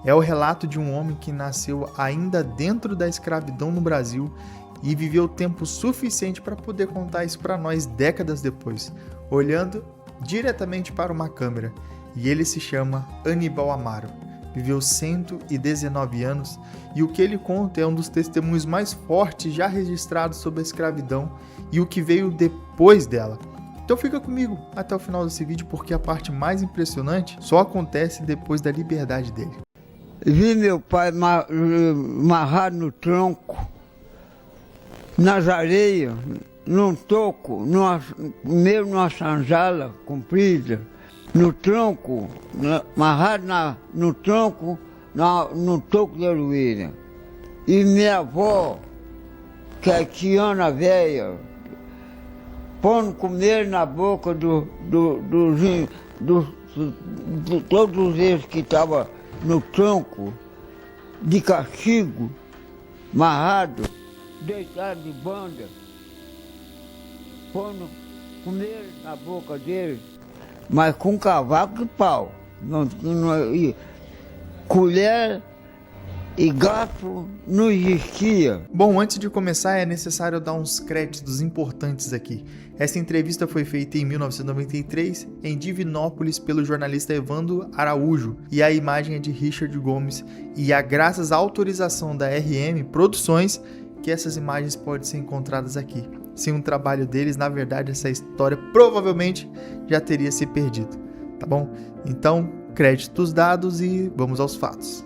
É o relato de um homem que nasceu ainda dentro da escravidão no Brasil e viveu tempo suficiente para poder contar isso para nós décadas depois, olhando diretamente para uma câmera. E ele se chama Aníbal Amaro. Viveu 119 anos e o que ele conta é um dos testemunhos mais fortes já registrados sobre a escravidão e o que veio depois dela. Então fica comigo até o final desse vídeo, porque a parte mais impressionante só acontece depois da liberdade dele. Vi meu pai amarrado no tronco, nas areias, num toco, meio numa sanjala comprida, no tronco, amarrado no tronco, no toco de aroeira. E minha avó, que é tiana velha, pondo comer na boca de todos eles que estavam no tronco, de castigo, amarrado, deitado de banda, pondo comer na boca deles, mas com cavaco e pau. Colher e garfo não existia. Bom, antes de começar é necessário dar uns créditos importantes aqui. Essa entrevista foi feita em 1993 em Divinópolis pelo jornalista Evandro Araújo e a imagem é de Richard Gomes e é graças à autorização da RM Produções que essas imagens podem ser encontradas aqui. Sem um trabalho deles, na verdade, essa história provavelmente já teria se perdido, tá bom? Então, créditos dados e vamos aos fatos.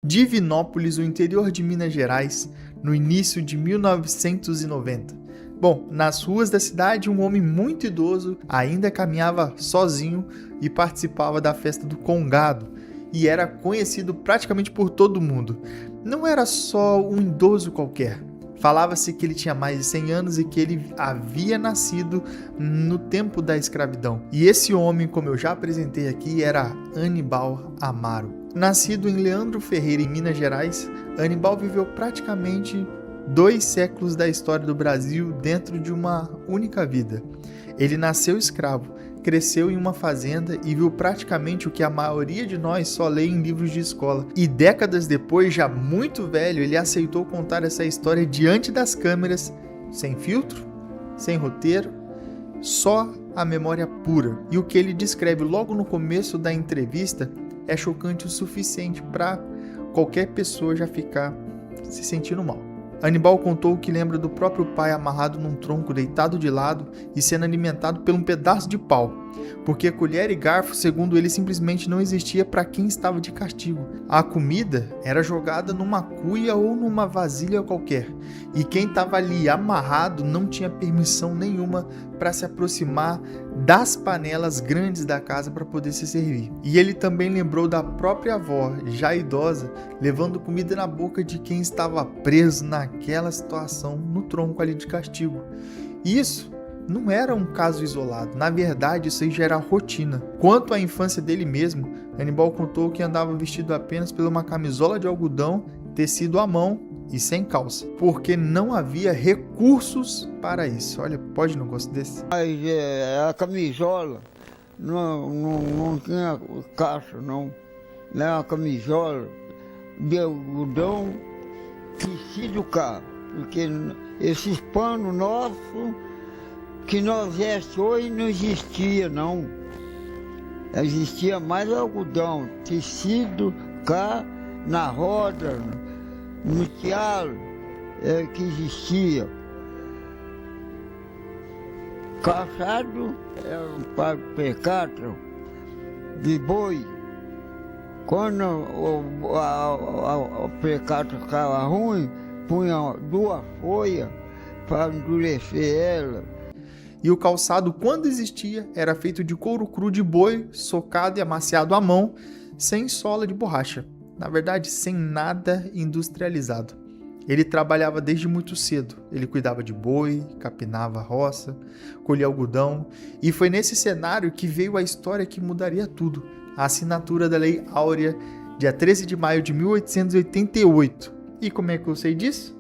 Divinópolis, o interior de Minas Gerais, no início de 1990. Bom, nas ruas da cidade, um homem muito idoso ainda caminhava sozinho e participava da festa do Congado, e era conhecido praticamente por todo mundo. Não era só um idoso qualquer. Falava-se que ele tinha mais de 100 anos e que ele havia nascido no tempo da escravidão. E esse homem, como eu já apresentei aqui, era Aníbal Amaro. Nascido em Leandro Ferreira, em Minas Gerais, Aníbal viveu praticamente 2 séculos da história do Brasil dentro de uma única vida. Ele nasceu escravo, cresceu em uma fazenda e viu praticamente o que a maioria de nós só lê em livros de escola. E décadas depois, já muito velho, ele aceitou contar essa história diante das câmeras, sem filtro, sem roteiro, só a memória pura. E o que ele descreve logo no começo da entrevista é chocante o suficiente para qualquer pessoa já ficar se sentindo mal. Aníbal contou que lembra do próprio pai amarrado num tronco, deitado de lado e sendo alimentado por um pedaço de pau, porque colher e garfo, segundo ele, simplesmente não existia para quem estava de castigo. A comida era jogada numa cuia ou numa vasilha qualquer, e quem estava ali amarrado não tinha permissão nenhuma para se aproximar das panelas grandes da casa para poder se servir. E ele também lembrou da própria avó, já idosa, levando comida na boca de quem estava preso naquela situação no tronco ali de castigo. Isso não era um caso isolado, na verdade isso aí já era rotina. Quanto à infância dele mesmo, Aníbal contou que andava vestido apenas por uma camisola de algodão, tecido à mão e sem calça, porque não havia recursos para isso. Olha, pode um negócio desse? Mas a camisola não tinha caixa, não. Era uma camisola de algodão, tecido cá, porque esses panos nossos que nós vestimos hoje não existia, não. Existia mais algodão, tecido cá, na roda, no tear que existia. Calçado era um par de pecado de boi. Quando o pecado ficava ruim, punha 2 folhas para endurecer ela. E o calçado, quando existia, era feito de couro cru de boi, socado e amaciado à mão, sem sola de borracha. Na verdade, sem nada industrializado. Ele trabalhava desde muito cedo. Ele cuidava de boi, capinava a roça, colhia algodão. E foi nesse cenário que veio a história que mudaria tudo. A assinatura da Lei Áurea, dia 13 de maio de 1888. E como é que eu sei disso?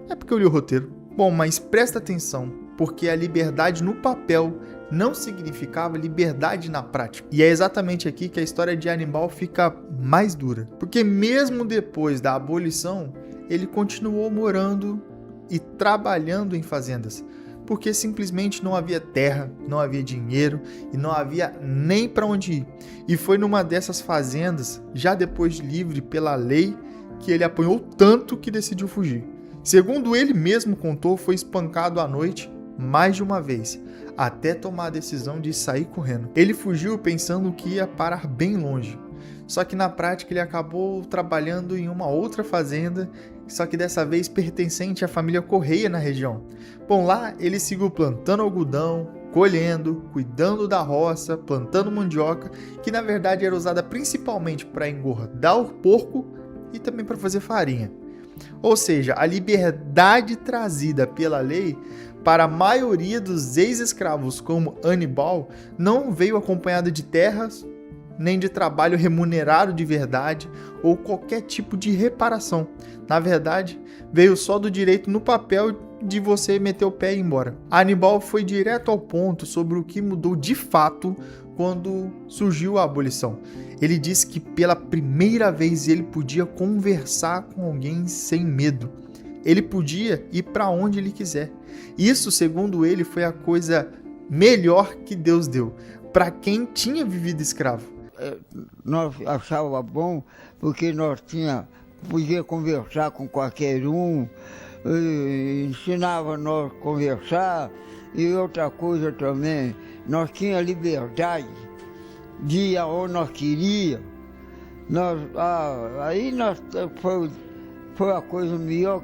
É porque eu li o roteiro. Bom, mas presta atenção, porque a liberdade no papel não significava liberdade na prática. E é exatamente aqui que a história de Aníbal fica mais dura. Porque mesmo depois da abolição, ele continuou morando e trabalhando em fazendas. Porque simplesmente não havia terra, não havia dinheiro e não havia nem para onde ir. E foi numa dessas fazendas, já depois de livre pela lei, que ele apanhou tanto que decidiu fugir. Segundo ele mesmo contou, foi espancado à noite mais de uma vez, até tomar a decisão de sair correndo. Ele fugiu pensando que ia parar bem longe. Só que na prática ele acabou trabalhando em uma outra fazenda, só que dessa vez pertencente à família Correia na região. Bom, lá ele seguiu plantando algodão, colhendo, cuidando da roça, plantando mandioca, que na verdade era usada principalmente para engordar o porco e também para fazer farinha. Ou seja, a liberdade trazida pela lei para a maioria dos ex-escravos como Aníbal não veio acompanhada de terras, nem de trabalho remunerado de verdade ou qualquer tipo de reparação. Na verdade, veio só do direito no papel de você meter o pé e ir embora. Aníbal foi direto ao ponto sobre o que mudou de fato quando surgiu a abolição. Ele disse que pela primeira vez ele podia conversar com alguém sem medo. Ele podia ir para onde ele quiser. Isso, segundo ele, foi a coisa melhor que Deus deu para quem tinha vivido escravo. Nós achávamos bom porque nós podia conversar com qualquer um, ensinava nós a conversar, e outra coisa também, nós tínhamos liberdade de ir aonde nós queríamos. Aí foi a coisa melhor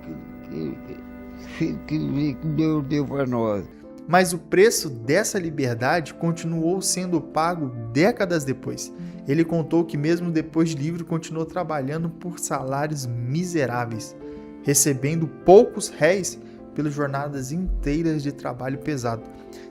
que Deus deu para nós. Mas o preço dessa liberdade continuou sendo pago décadas depois. Ele contou que mesmo depois de livre continuou trabalhando por salários miseráveis, recebendo poucos réis pelas jornadas inteiras de trabalho pesado,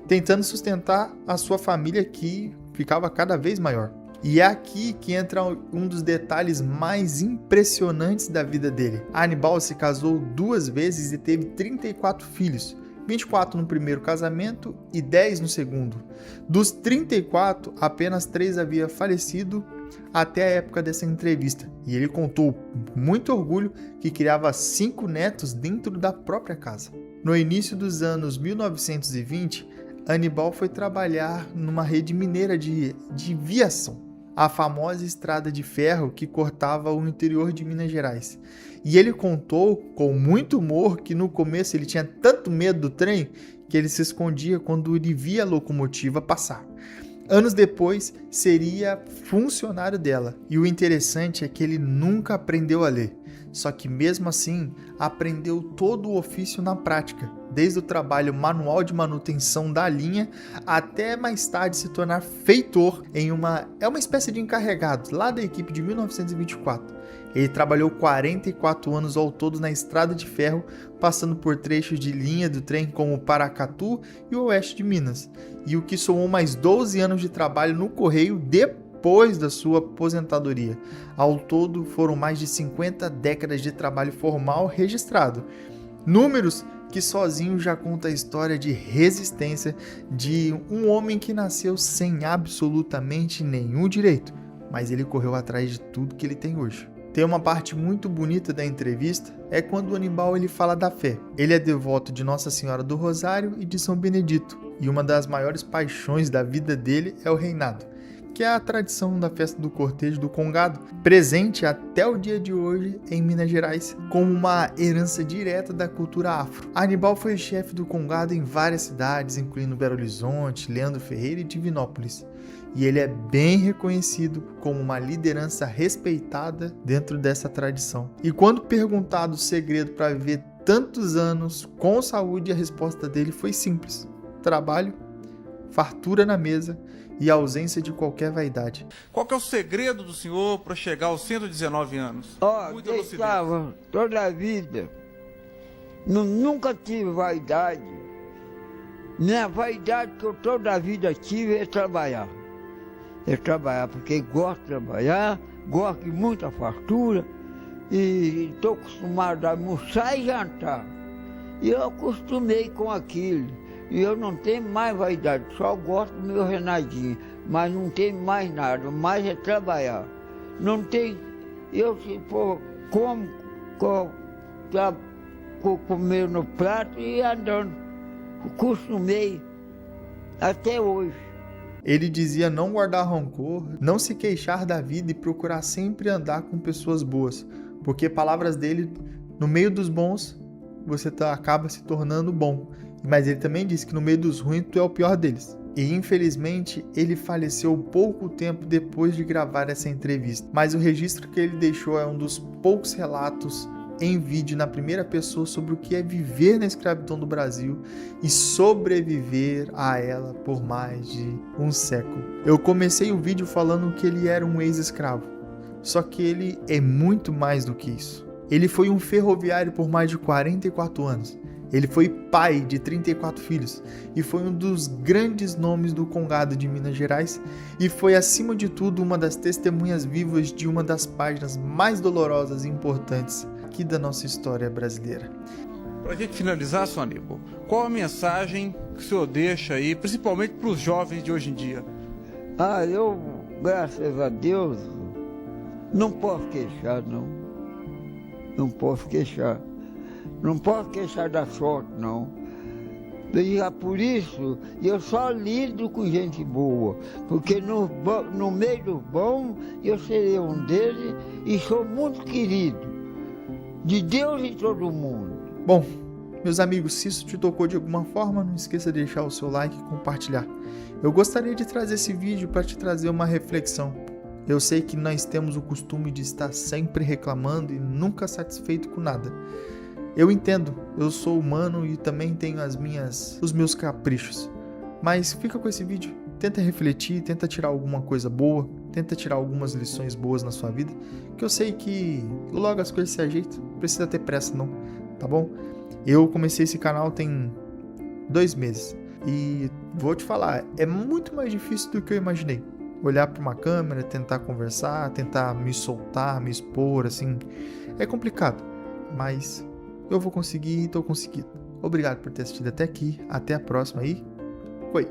tentando sustentar a sua família que ficava cada vez maior. E é aqui que entra um dos detalhes mais impressionantes da vida dele. Aníbal se casou 2 vezes e teve 34 filhos. 24 no primeiro casamento e 10 no segundo. Dos 34, apenas 3 haviam falecido até a época dessa entrevista. E ele contou com muito orgulho que criava 5 netos dentro da própria casa. No início dos anos 1920, Aníbal foi trabalhar numa rede mineira de viação, a famosa estrada de ferro que cortava o interior de Minas Gerais. E ele contou com muito humor que no começo ele tinha tanto medo do trem que ele se escondia quando ele via a locomotiva passar. Anos depois, seria funcionário dela. E o interessante é que ele nunca aprendeu a ler. Só que mesmo assim, aprendeu todo o ofício na prática, desde o trabalho manual de manutenção da linha até mais tarde se tornar feitor em uma espécie de encarregado lá da equipe de 1924. Ele trabalhou 44 anos ao todo na estrada de ferro, passando por trechos de linha do trem como Paracatu e o oeste de Minas, e o que somou mais 12 anos de trabalho no Correio depois da sua aposentadoria. Ao todo, foram mais de 50 décadas de trabalho formal registrado. Números que sozinho já conta a história de resistência de um homem que nasceu sem absolutamente nenhum direito, mas ele correu atrás de tudo que ele tem hoje. Tem uma parte muito bonita da entrevista, é quando o Aníbal ele fala da fé. Ele é devoto de Nossa Senhora do Rosário e de São Benedito, e uma das maiores paixões da vida dele é o reinado, que é a tradição da festa do cortejo do Congado, presente até o dia de hoje em Minas Gerais, como uma herança direta da cultura afro. Aníbal foi chefe do Congado em várias cidades, incluindo Belo Horizonte, Leandro Ferreira e Divinópolis, e ele é bem reconhecido como uma liderança respeitada dentro dessa tradição. E quando perguntado o segredo para viver tantos anos com saúde, a resposta dele foi simples: trabalho, fartura na mesa e ausência de qualquer vaidade. Qual que é o segredo do senhor para chegar aos 119 anos? Muita lucidez. Toda a vida. Nunca tive vaidade. Minha vaidade que eu toda a vida tive é trabalhar. É trabalhar porque gosto de trabalhar, gosto de muita fartura e estou acostumado a almoçar e jantar. E eu acostumei com aquilo. E eu não tenho mais vaidade, só gosto do meu Renadinho, mas não tenho mais nada, mais é trabalhar. Não tem, eu se for comer no prato e andando, costumei até hoje. Ele dizia não guardar rancor, não se queixar da vida e procurar sempre andar com pessoas boas, porque palavras dele, no meio dos bons, você acaba se tornando bom. Mas ele também disse que no meio dos ruins tu é o pior deles. E infelizmente ele faleceu pouco tempo depois de gravar essa entrevista. Mas o registro que ele deixou é um dos poucos relatos em vídeo na primeira pessoa sobre o que é viver na escravidão do Brasil e sobreviver a ela por mais de um século. Eu comecei o vídeo falando que ele era um ex-escravo, só que ele é muito mais do que isso. Ele foi um ferroviário por mais de 44 anos. Ele foi pai de 34 filhos e foi um dos grandes nomes do Congado de Minas Gerais e foi, acima de tudo, uma das testemunhas vivas de uma das páginas mais dolorosas e importantes aqui da nossa história brasileira. Para a gente finalizar, seu Aníbal, qual a mensagem que o senhor deixa aí, principalmente para os jovens de hoje em dia? Eu, graças a Deus, não posso queixar, não. Não posso queixar. Não posso queixar da sorte, não. E por isso, eu só lido com gente boa, porque no meio do bom, eu serei um deles e sou muito querido, de Deus e todo mundo. Bom, meus amigos, se isso te tocou de alguma forma, não esqueça de deixar o seu like e compartilhar. Eu gostaria de trazer esse vídeo para te trazer uma reflexão. Eu sei que nós temos o costume de estar sempre reclamando e nunca satisfeito com nada. Eu entendo, eu sou humano e também tenho os meus caprichos. Mas fica com esse vídeo, tenta refletir, tenta tirar alguma coisa boa, tenta tirar algumas lições boas na sua vida, que eu sei que logo as coisas se ajeitam, não precisa ter pressa não, tá bom? Eu comecei esse canal tem 2 meses e vou te falar, é muito mais difícil do que eu imaginei. Olhar para uma câmera, tentar conversar, tentar me soltar, me expor, assim, é complicado, mas eu vou conseguir e estou conseguindo. Obrigado por ter assistido até aqui, até a próxima e foi!